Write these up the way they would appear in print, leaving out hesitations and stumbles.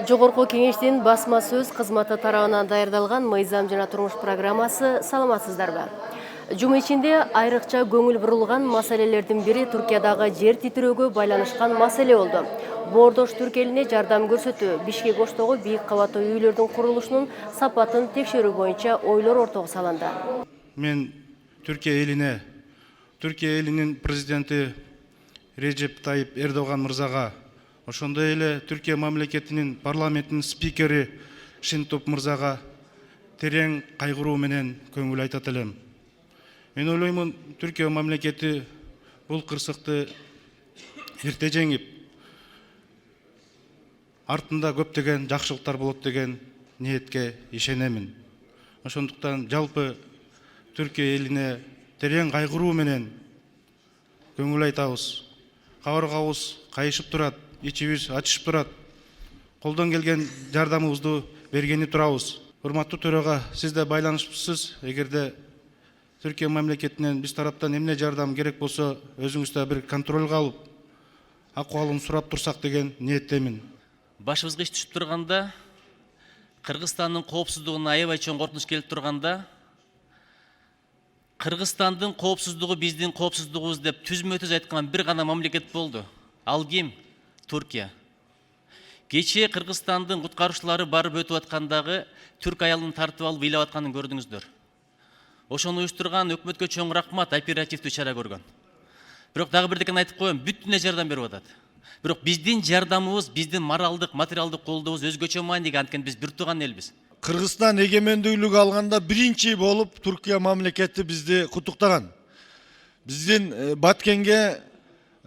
Жогорку кеңештин басма сөз кызматы тарабынан даярдалган мыйзам жана турмуш программасы саламатсыздарбы? Жума ичинде айрыкча көңүл бурулган маселелердин бири Туркиядагы жер титирөөгө байланышкан маселе болду. Боордош Түрк элине жардам көрсөтүү, Бишкек оштогу бийик кабаттуу үйлөрдүн курулушунун сапатын текшерүү боюнча ойлор ортого салынды. Мен Түркия элинин президенти Режеп Тайып Эрдоган мырзага, ошондой эле Түркия мамлекетинин парламентинин спикери Шинтоп мырзага терең кайгыруу менен көңүл айтат элем. Мен ойлоймун, Түркия мамлекети бул кырсыкты эрте жеңип, артында көптөгөн жакшылыктар болот деген ниетке ишенемин. Ошондуктан жалпы Түркия элине терең кайгыруу менен көңүл айтабыз. Кабыргабыз кайышып турат, ичибиз ачышып турат. Колдон келген жардамыбызды бергени турабыз. Урматтуу төрага, сиз да байланыштысыз. Эгерде Түркия мамлекетинен биз тараптан эмне жардам керек болсо, өзүңүздө бир контролго алып, акыбалын сурап турсак деген ниеттемин. Башыбызга иш түшүп турганда, Кыргызстандын коопсуздугуна аябай чоң коркунуч келип турганда, Кыргызстандын коопсуздугу биздин коопсуздугубуз деп түзмө-түз айткан бир гана мамлекет болду. Ал ким? Туркия. Кечээ Кыргызстандын куткаруучулары барып өтүп аткандагы түрк аялын тартып алып ыйлап атканын көрдүңүздөр. Ошону уюштурган өкмөткө чоң рахмат, оперативдүү чара көргөн. Бирок дагы бирдекени айтып коем, бүт дүнө жардам берип атат. Бирок биздин жардамыбыз, биздин моралдык, материалдык колдообуз өзгөчө маанилүү, анткени биз бир тууган элбиз. Кыргызстан эгемендүүлүк алганда биринчи болуп Түркия мамлекети бизди куттуктаган. Биздин Баткенге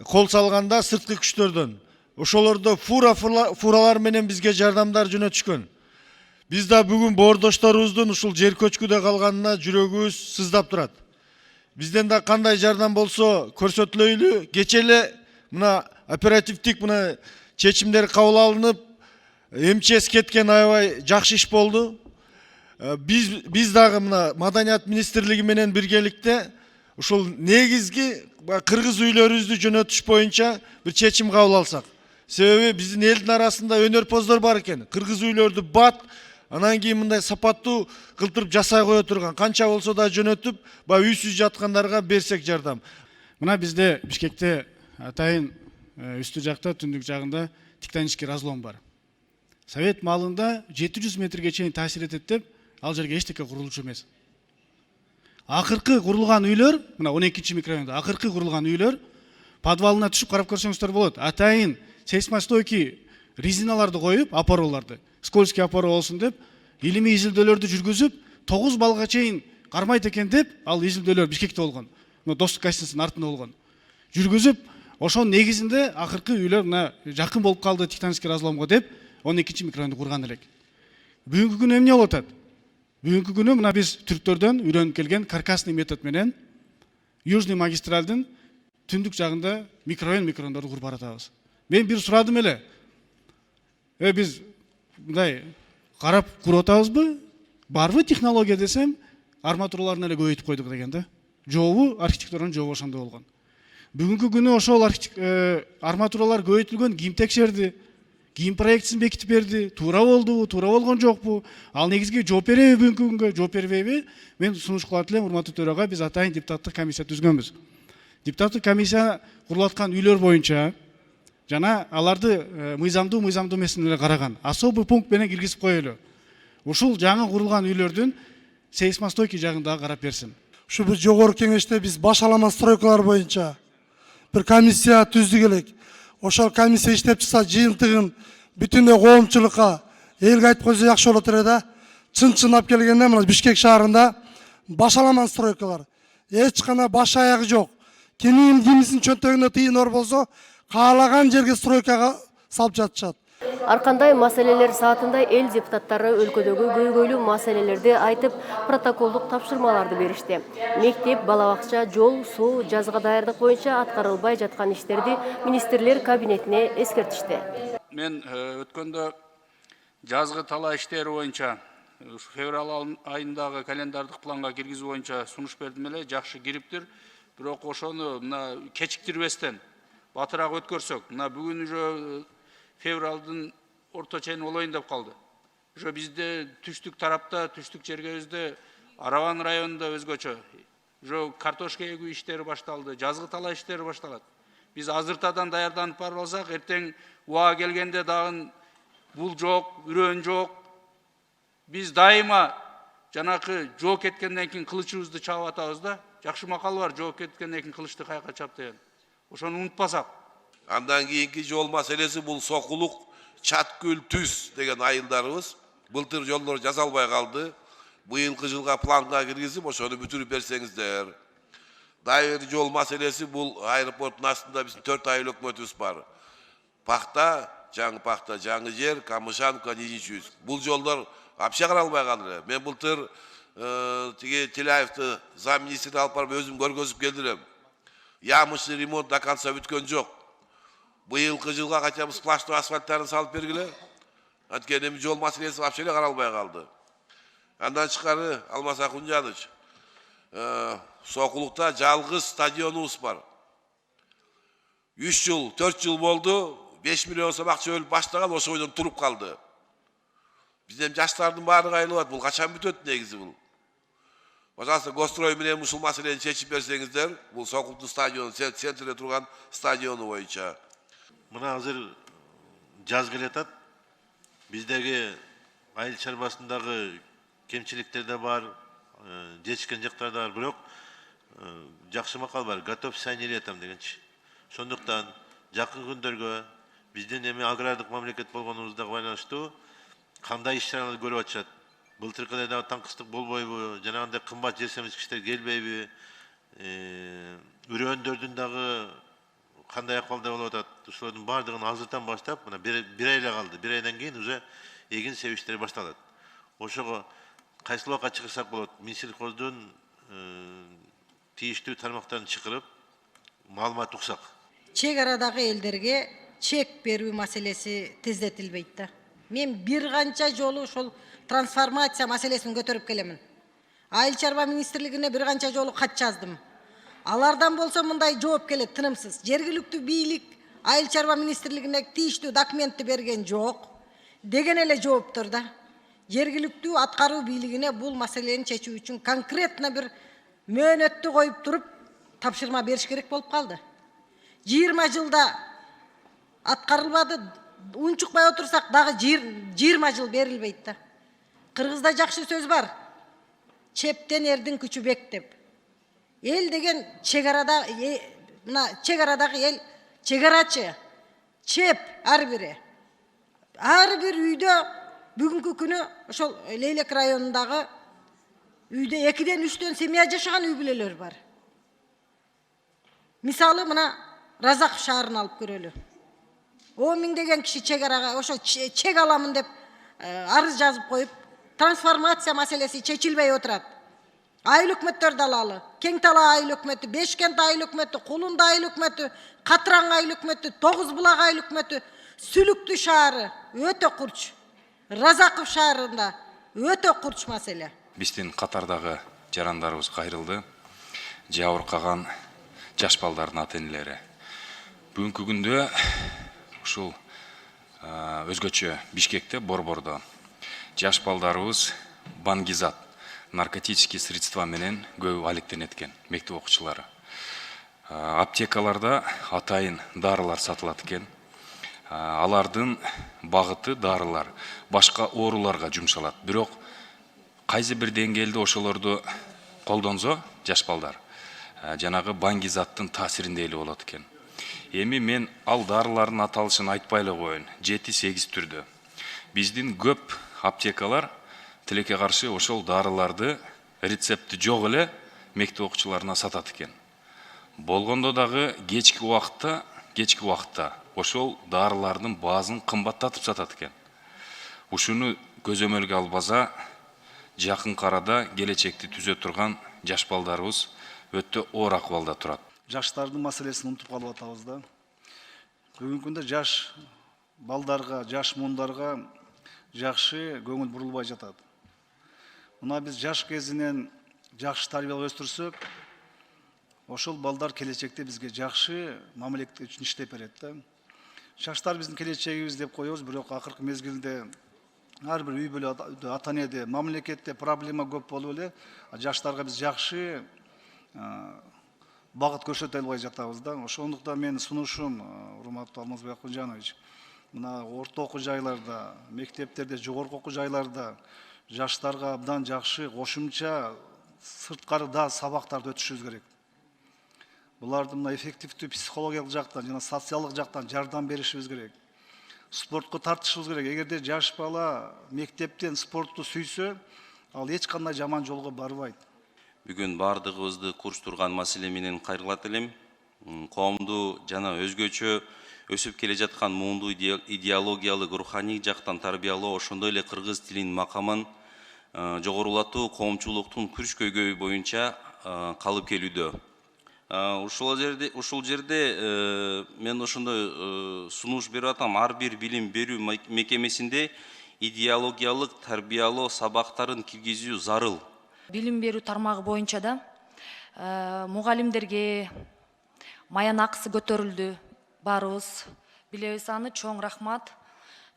кол салганда сырткы күчтөрдөн, ошолордо фуралар менен бизге жардамдар жөнөтүшкөн. Биз да бүгүн боордошторубуздун ушул жер көчкүдө калганына жүрөгүбүз сыздап турат. Бизден да кандай жардам болсо көрсөтүлөйлү. Кечээ эле мына оперативдик чечимдер кабыл алынып, МЧС кеткен аябай жакшы иш болду. Биз дагы мына Маданият министрлиги менен биргеликте ушул негизги кыргыз үйлөрүбүздү жөнөтүш боюнча бир чечим кабыл алсак. Себеби биздин элдин арасында өнөрпоздор бар экен. Кыргыз үйлөрдү бат, анан кийин мындай сапаттуу кылтырып жасай кое турган. Канча болсо да жөнөтүп, үйсүз жаткандарга берсек жардам. Мына бизде Бишкекте атайын үстү жакта, түндүк жагында тектонический разлом бар. Совет маалында 700 метрге чейин таасир этет деп, ал жерге эчтеке курулчу эмес. Акыркы курулган үйлөр, мына 12-чи микрорайонда акыркы курулган үйлөр подвалына түшүп карап көрсөңүздөр болот. Атайын сейсмостойкий резиналарды коюп, опоролорду, скользкий опора болсун деп, илимий изилдөөлөрдү жүргүзүп, 9 балга чейин кармайт экен деп, ал изилдөөлөр Бишкекте болгон. Мына Достук гостиницанын артында болгон. Жүргүзүп, ошонун негизинде акыркы үйлөр мына жакын болуп калды тектонический разломго деп, 12-чи микрорайонду курган элек. Бүгүнкү күнү эмне болуп атат? Бүгүнкү күнү мына биз түрктөрдөн үйрөнүп келген каркасный метод менен Южный магистралдын түндүк жагында микрорайондорду куруп баратабыз. Мен бир сурадым эле. Биз мындай карап куруп атабызбы? Барбы технология десем, арматураларын эле көбөйтүп койдук деген да. Жообу архитектуранын жообу ошондой болгон. Бүгүнкү күнү ошол арматуралар көбөйтүлгөн, ким текшерди? Кийин проектсин бекитип берди, туура болдубу, туура болгон жокпу? Ал негизги жооп береби бүгүнкү күнгө, жооп бербейби? Мен сунуш кылат элем, урматтуу төрага, биз атайын депутаттык комиссия түзгөнбүз. Депутаттык комиссия курулуп аткан үйлөр боюнча жана аларды мыйзамдуу эмесин эле караган. Особый пункт менен киргизип коелу. Ушул жаңы курулган үйлөрдүн сейсмостойкий жагында карап берсин. Ушу бир жогорку кеңеште биз баш аламан стройкалар боюнча бир комиссия түздүк элек. Ошол комиссия иштеп чыкса, жыйынтыгын бүтүндөй коомчулукка элге айтып койсо жакшы болот эле да. Чын-чынлап келгенде мына Бишкек шаарында баш аламан стройкалар. Эч кандай баш аягы жок. Кимисин чөнтөгүнө тыйын ор болсо, каалаган жерге стройкага салып жатышат. Аркандай маселелер саатында эл депутаттары өлкөдөгү көйгөйлүү маселелерди айтып, протоколдук тапшырмаларды беришти. Мектеп, балабакча, жол, суу, жазга даярдык боюнча аткарылбай жаткан иштерди министрлер кабинетине эскертишти. Мен өткөндө жазгы талаа иштери боюнча февраль айындагы календардык планга киргизүү боюнча сунуш бердим эле, жакшы кириптир. Бирок ошону мына кечиктирбестен батыраак өткөрсөк, мына бүгүн уже февралдын орто чейин олоюн деп калды. Ошо бизде түштүк тарапта, түштүк жергебизде Араван районунда өзгөчө. Ошо картошка эгүү иштери башталды, жазгы талаа иштери башталат. Биз азыртадан даярданып барып алсак, эртең убага келгенде дагы бул жок, үрөөн жок. Биз дайыма жанакы жооп кеткенден кийин кылычыбызды чаап атабыз да. Жакшы макал бар, жооп кеткенден кийин кылычты каяка чап деген. Ошону унутпасак. Андан кийинки жол маселеси бул Сокулук, Чаткүл, Түз деген айылдарыбыз. Былтыр жолдор жасалбай калды. Быйылкы жылга планга киргизип, ошону бүтүрүп берсеңиздер. Дайыр жол маселеси бул аэропорттун астында биздин 4 айыл өкмөтүбүз бар. Пахта, жаңы жер, Камышанка, Нижинчүз. Бул жолдор вообще каралбай калды. Мен былтыр тиги Тилаевди зам министри алып барып өзүм көргөзүп келдирем. Ямышы ремонт до конца бүткөн жок. Быйылкы жылга хотя бы сплошной асфальттарын салып бергиле. Анткени жол маселеси вообще каралбай калды. Андан тышкары Алмаз Акунжанович, Сокулукта жалгыз стадионубуз бар. 3 жыл, 4 жыл болду, 5 миллион сом акча өлүп баштаган, ошо бойдон туруп калды. Бизден жаштардын баары кайрылат, бул качан бүтөт негизи бул. Пожалуйста, Гострой менен ушул маселени чечип берсеңиздер, бул Сокулуктун стадиону, центрде турган стадиону боюнча. Мына азыр жаз келатат. Биздеги айыл чарбасындагы кемчиликтер да бар, жетишкен жактар да бар, бирок жакшы макал бар, готовься не летом дегенчи. Сондуктан жакын күндөргө биздин эми агрардык мамлекет болгонубузга байланыштуу кандай иш-чараларды көрүп атышат. Былтыркыдай дагы таңкыстык болбойбу, жанагындай кымбат жер семизгичтер келбейби, үрөөндөрдүн дагы кандай акыбалда болуп атат, ушулардын баардыгын азыртан баштап, мына бир айла калды. Бир айдан кийин уже эгин себиштери башталат. Ошого кайсыл убакка чыгырсак болот? Минсельхоздун тийиштүү тармактарын чакырып, маалымат уксак. Чек арадагы элдерге чек берүү маселеси тездетилбейт да. Мен бир канча жолу ошол трансформация маселесин көтөрүп келемин. Айыл чарба министрлигине бир канча жолу кат жаздым. Алардан болсо мындай жооп келет тынымсыз. Жергиликтүү бийлик айыл чарба министрлигине тийиштүү документти берген жок деген эле жооптор да. Жергиликтүү аткаруу бийлигине бул маселени чечүү үчүн конкретно бир мөөнөттү коюп туруп тапшырма бериш керек болуп калды. 20 жылда аткарылбады, унчукпай отурсак дагы 20 жыл берилбейт да. Кыргызда жакшы сөз бар. Чептен эрдин күчү бек деп. Эл деген чегарадагы эл чегарачы. Чеп ар бири. Ар бир үйдө бүгүнкү күнү ошол Лейлек районундагы үйдө 2-ден 3-төн семья жашаган үй бүлөлөр бар. Мисалы мына Разаков шаарын алып көрөлү. 10 миң деген киши чегарага ошо чек аламын деп арыз жазып коюп, трансформация маселеси чечилбей отурат. Айыл өкмөттөр да алалы. Кең Талаа айыл өкмөтү, Бешкент айыл өкмөтү, Кулунда айыл өкмөтү, Катыран айыл өкмөтү, Тогуз булак айыл өкмөтү, Сүлүктүү шаары өтө курч. Разаков шаарында өтө курч маселе. Биздин катардагы жарандарыбыз кайрылды. Жабыркаган жаш балдардын ата-энелери. Бүгүнкү күндө ушул өзгөчө Бишкекте, Борбордо жаш балдарыбыз бангизат, наркотический средства менен көп алектенет экен мектеп окуучулары. Аптекаларда атайын дарылар сатылат экен. Алардын багыты дарылар башка ооруларга жумшалат. Бирок кайсы бир деңгээлде ошолорду колдонсо жаш балдар жанагы бангизаттын таасиринде эле болот экен. Эми мен ал дарылардын аталышын айтпай эле коеюн. 7-8 түрдө. Биздин көп аптекалар тилекке каршы ошол дарыларды рецепти жок эле мектеп окуучуларына сатат экен. Болгондо дагы кечки убакытта ошол дарылардын баазын кымбаттатып сатат экен. Ушуну көзөмөлгө албаса, жакын арада келечекти түзө турган жаш балдарыбыз өтө оор акыбалда турат. Жаштардын маселесин унутуп калып атабыз да. Бүгүнкү күндө жаш балдарга, жаш муундарга жакшы көңүл бурулбай жатат. Мына биз жаш кезинен жакшы тарбиялап өстүрсөк, ошол балдар келечекте бизге жакшы мамлекет үчүн иштеп берет да. Жаштар биздин келечегибиз деп коебуз, бирок акыркы мезгилде ар бир үй бүлө ата энеде, мамлекетте проблема көп болуп эле жаштарга биз жакшы багыт көрсөтө албай жатабыз да. Ошондуктан менин сунушум, урматтуу Алмазбек Акунжанович, мына орто окуу жайларда, мектептерде, жогорку окуу жайларда жаштарга абдан жакшы кошумча сырткары да сабактарды өтүшүбүз керек. Буларды мына эффективдүү психологиялык жактан жана социалдык жактан жардам беришибиз керек. Спортко тартышыбыз керек. Эгерде жаш бала мектептен спортту сүйсө, ал эч кандай жаман жолго барбайт. Бүгүн бардыгыбызды курчтурган маселе менен кайрылат элем. Коомду жана өзгөчө өсүп келе жаткан муунду идеологиялык руханий жактан тарбиялоо, ошондой эле кыргыз тилинин макамын жогорулатуу коомчулуктун күч көйгөйү боюнча калып келүүдө. Ушул жерде мен ошондой сунуш берип атам, ар бир билим берүү мекемесинде идеологиялык тарбиялоо сабактарын киргизүү зарыл. Билим берүү тармагы боюнча да мугалимдерге маян акысы көтөрүлдү. Баарыбыз билебиз аны, чоң рахмат.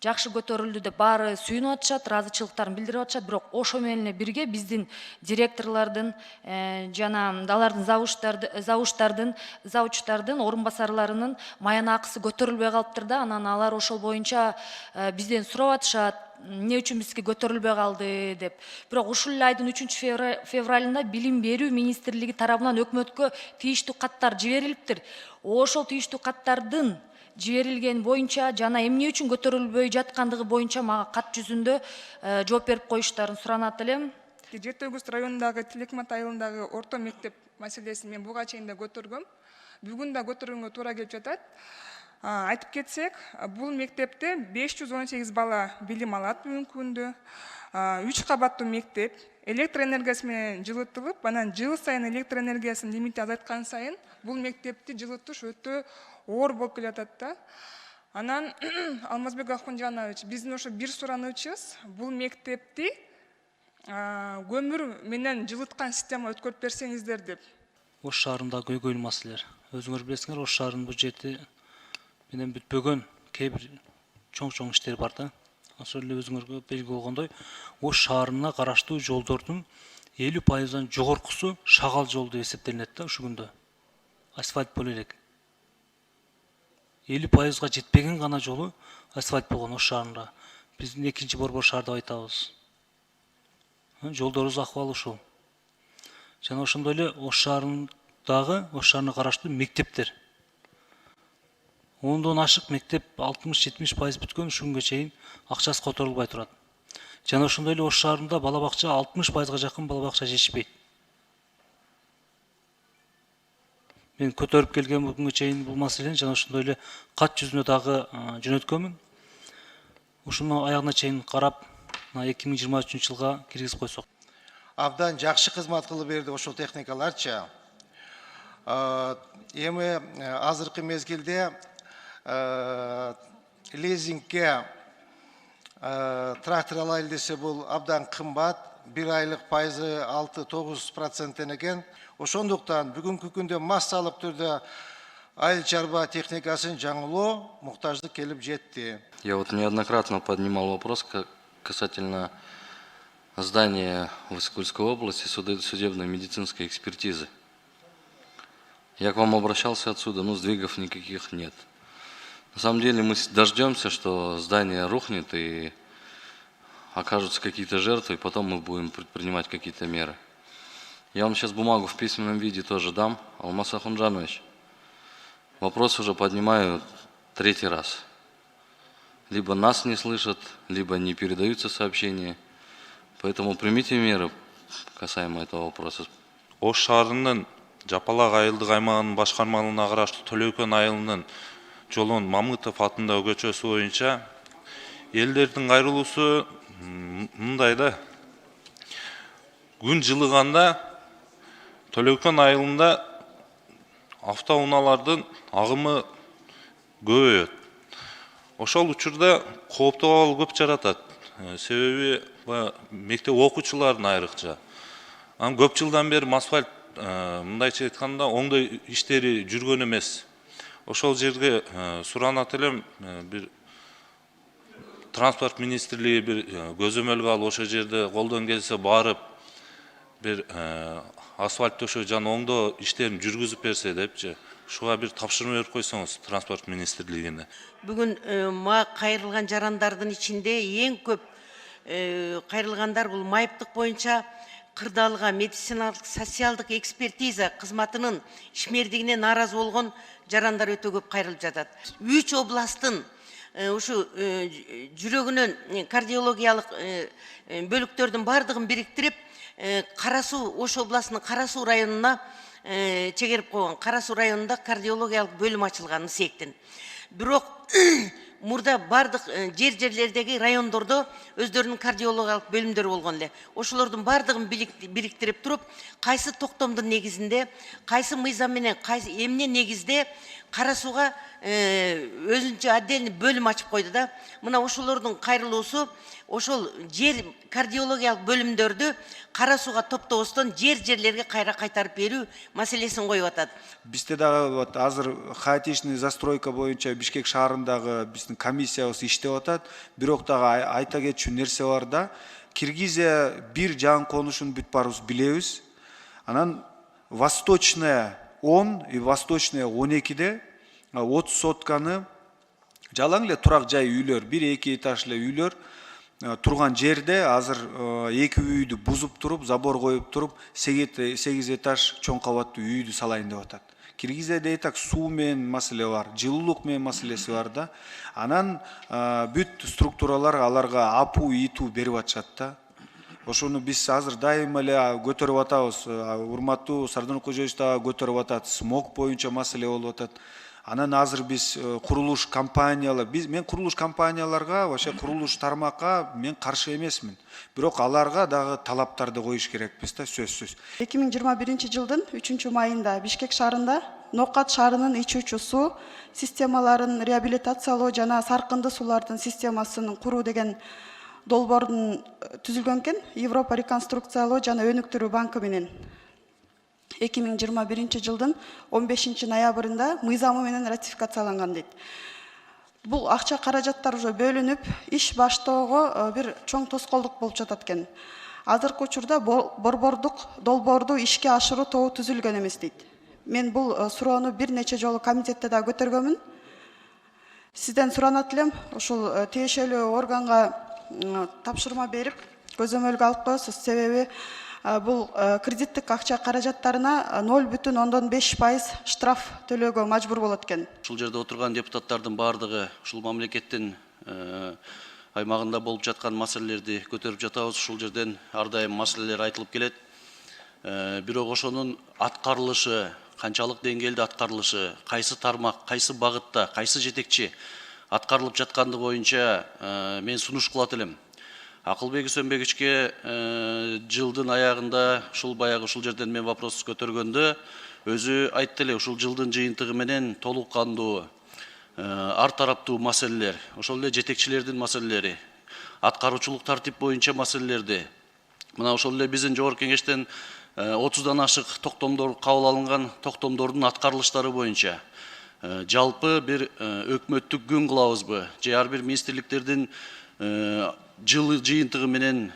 Жакшы көтөрүлдү деп баары сүйүнүп атышат, ыраазычылыктарын билдирип атышат, бирок ошо менен эле бирге биздин директорлордун жана алардын завучтардын орун басарларынын маян акысы көтөрүлбөй калыптыр да. Анан алар ошол боюнча бизден сурап атышат, эмне үчүн бизге көтөрүлбөй калды деп. Бирок ушул айдын 3-февралында билим берүү министрлиги тарабынан өкмөткө тийиштүү каттар жиберилиптир. Ошол тийиштүү каттардын жиберилген боюнча жана эмне үчүн көтөрүлбөй жаткандыгы боюнча мага кат жүзүндө жооп берип коюштарын суранат элем. Жети Огуст районундагы Тилекмат айылындагы орто мектеп маселесин мен буга чейин да көтөргөм. Бүгүн да көтөргөнгө туура келип жатат. Айтып кетсек, бул мектепте 518 бала билим алат бүгүнкү күндө. 3 кабаттуу мектеп электр энергиясы менен жылытылып, анан жыл сайын электр энергиясынын лимити азайткан сайын бул мектепти жылытыш өтө оор болуп келатат да. Анан Алмазбек Акунжанович, биздин ошо бир суранычыбыз, бул мектепти көмүр менен жылыткан система өткөрүп берсеңиздер деп. Ош шаарында көйгөйлүү маселелер. Өзүңөр билесиңер, Ош шаарынын бюджети менен бүтпөгөн кээ бир чоң иштер бар да. Ошол эле өзүңөргө белгилүү болгондой, Ош шаарына караштуу жолдордун 50%-дан жогоркусу шагал жол деп эсептелинет да ушул күндө. Асфальт боло элек. 50%-га жетпеген гана жолу асфальт болгон Ош шаарында. Биздин экинчи борбор шаар деп айтабыз. Жолдорубуз акыбалы ушул. Жана ошондой эле Ош шаарына караштуу мектептер. 10дон ашык мектеп 60-70% бүткөн, ушул күнгө чейин акчасы которулбай турат. Жана ошондой эле Ош шаарында бала бакча 60%-га жакын бала бакча жетишпейт. Мен көтөрүп келген бүгүнгө чейин бул маселени жана ошондой эле кат жүзүнө дагы жөнөткөнмүн. Ушуну аягына чейин карап, 2023 жылга киргизип койсок. Абдан жакшы кызмат кылып берди ошол техникаларчы. Эми азыркы мезгилде лизингке трактор алайлы десе бул абдан кымбат, 1 айлык пайызы 6-9% экен. Ошондуктан бүгүнкү күндө массалык түрдө айыл чарба техникасын жаңылоо муктаждык келип жетти. Я вот неоднократно поднимал вопрос касательно здания в Исыкульской области судебной медицинской экспертизы. Я к вам обращался отсюда, но сдвигов никаких нет. На самом деле мы дождемся, что здание рухнет и окажутся какие-то жертвы, и потом мы будем предпринимать какие-то меры. Я вам сейчас бумагу в письменном виде тоже дам. Алмаз Акунжанович, вопрос уже поднимаю 3-й раз. Либо нас не слышат, либо не передаются сообщения. Поэтому примите меры касаемо этого вопроса. Ош шаарынын Жапалак айылдык аймагынын башкармалыгына караштуу Төлөкөн айылынын жолун Мамытов атындагы көчөсү боюнча элдердин кайрылуусу мындай да. Күн жылыганда Төлөкөн айылында автоунаалардын агымы көбөйөт. Ошол учурда кооптуу абал көп жаратат. Себеби мектеп окуучулардын айрыкча. Анан көп жылдан бери асфальт мындайча айтканда оңдой иштери жүргөн эмес. ошол жерге суранат элем, бир транспорт министрлиги бир көзөмөлгө алып ошол жерде колдон келсе барып бир асфальт төшөө жана оңдоо иштерин жүргүзүп берсе депчи, ушуга бир тапшырма берип койсоңуз транспорт министрлигине. Бүгүн мага кайрылган жарандардын ичинде эң көп кайрылгандар бул майыптык боюнча кырдаалга медициналык социалдык экспертиза кызматынын ишмердигине нааразы болгон жарандар өтө көп кайрылып жатат. 3 областтын ушу жүрөгүнөн кардиологиялык бөлүктөрдүн бардыгын бириктирип, Кара Суу, Ош областынын Кара Суу районуна чегерип койгон. Кара Суу районунда кардиологиялык бөлүм ачылган Исээктин. Бирок мурда бардык жерлердеги райондордо өздөрүнүн кардиологиялык бөлүмдөрү болгон эле. Ошолордун бардыгын бириктирип туруп, кайсы токтомдун негизинде, кайсы мыйзам менен, кайсы эмне негизде Кара Сууга өзүнчө отдельный бөлүм ачып койду да. Мына ошолордун кайрылуусу ошол жер кардиологиялык бөлүмдөрдү Кара Сууга топтобостон жерлерге кайра кайтарып берүү маселесин коюп атат. Бизде дагы вот азыр хаотичный застройка боюнча Бишкек шаарындагы биздин комиссиябыз иштеп атат. Бирок дагы айта кетчү нерсе бар да. Киргизия бир жан конушун бүт барыбыз билебиз. Анан восточная 10 и восточная 12де 30 сотканы жалаң эле турак жай үйлөр, 1-2 этажлы үйлөр турган жерде азыр 2 үйдү бузуп туруп, забор коюп туруп, 8 этаж чоң кабаттуу үйдү салайын деп атат. Киргизияда так суу менен маселе бар, жылуулук менен маселеси бар да. Анан бүт структуралар аларга апу иту берип атышат да. Ошону биз азыр дайыма эле көтөрүп атабыз. Урматтуу Сардан Кожоевич да көтөрүп атат. Смог боюнча маселе болуп атат. Анан азыр биз курулуш компаниялар, мен курулуш компанияларга, вообще курулуш тармакка мен каршы эмесмин. Бирок аларга дагы талаптарды коюш керекпиз да, сөзсүз. 2021-жылдын 3-майында Бишкек шаарында Нокат шаарынын ичүүчү суу системаларын реабилитациялоо жана саркынды суулардын системасын куруу деген долбоордун түзүлгөн экен Европа реконструкциялоо жана өнүктүрүү банкы менен. 2021-жылдын 15-ноябрында мыйзамы менен ратификацияланган дейт. Бул акча каражаттар уже бөлүнүп, иш баштоого бир чоң тоскоолдук болуп жатат экен. Азыркы учурда борбордук долбоорду ишке ашыруу тобу түзүлгөн эмес дейт. Мен бул суроону бир нече жолу комитетте да көтөргөмүн. Сизден суранат элем, ушул тиешелүү органга тапшырма берип, көзөмөлгө алып коесуз, себеби бул кредиттик акча каражаттарына 0,5% штраф төлөөгө мажбур болот экен. Ушул жерде отурган депутаттардын бардыгы ушул мамлекеттин аймагында болуп жаткан маселелерди көтөрүп жатабыз. Ушул жерден ар дайым маселелер айтылып келет. Бирок ошонун аткарылышы, канчалык деңгээлде аткарылышы, кайсы тармак, кайсы багытта, кайсы жетекчи аткарылып жатканды боюнча мен сунуш кылат элем. Акылбек Үсөнбековичке жылдын аягында ушул жерден мен вопрос көтөргөндө өзү айтты эле, ушул жылдын жыйынтыгы менен толук кандуу ар тараптуу маселелер, ошол эле жетекчилердин маселелери, аткаруучулук тартип боюнча маселелерди, мына ошол эле биздин жогорку кеңештен 30дан ашык токтомдор кабыл алынган токтомдордун аткарылыштары боюнча жалпы бир өкмөттүк күн кылабызбы, же ар бир министрликтердин жылы жыйынтыгы менен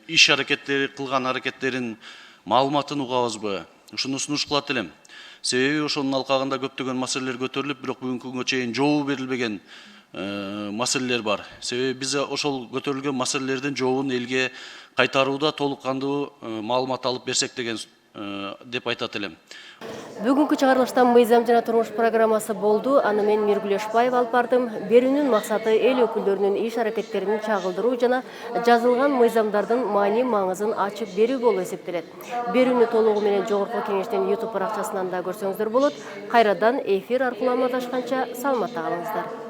иш аракеттери кылган аракеттерин маалыматын угабызбы, ушуну сунуш кылат элем. Себеби ошонун алкагында көптөгөн маселелер көтөрүлүп, бирок бүгүнкү күнгө чейин жообу берилбеген маселелер бар. Себеби биз ошол көтөрүлгөн маселелердин жообун элге кайтарууда толук кандуу маалымат алып берсек деген деп айтат элем. Бүгүнкү чыгарылыштан мыйзам жана турмуш программасы болду. Аны мен Миргүл Эшбаев алып бардым. Берүүнүн максаты эл өкүлдөрүнүн иш аракеттерин чагылдыруу жана жазылган мыйзамдардын маани маңызын ачып берүү болуп эсептелет. Берүүнү толугу менен жогорку кеңештин YouTube баракчасынан да көрсөңүздөр болот. Кайрадан эфир аркылуу амандашканча саламатта калыңыздар.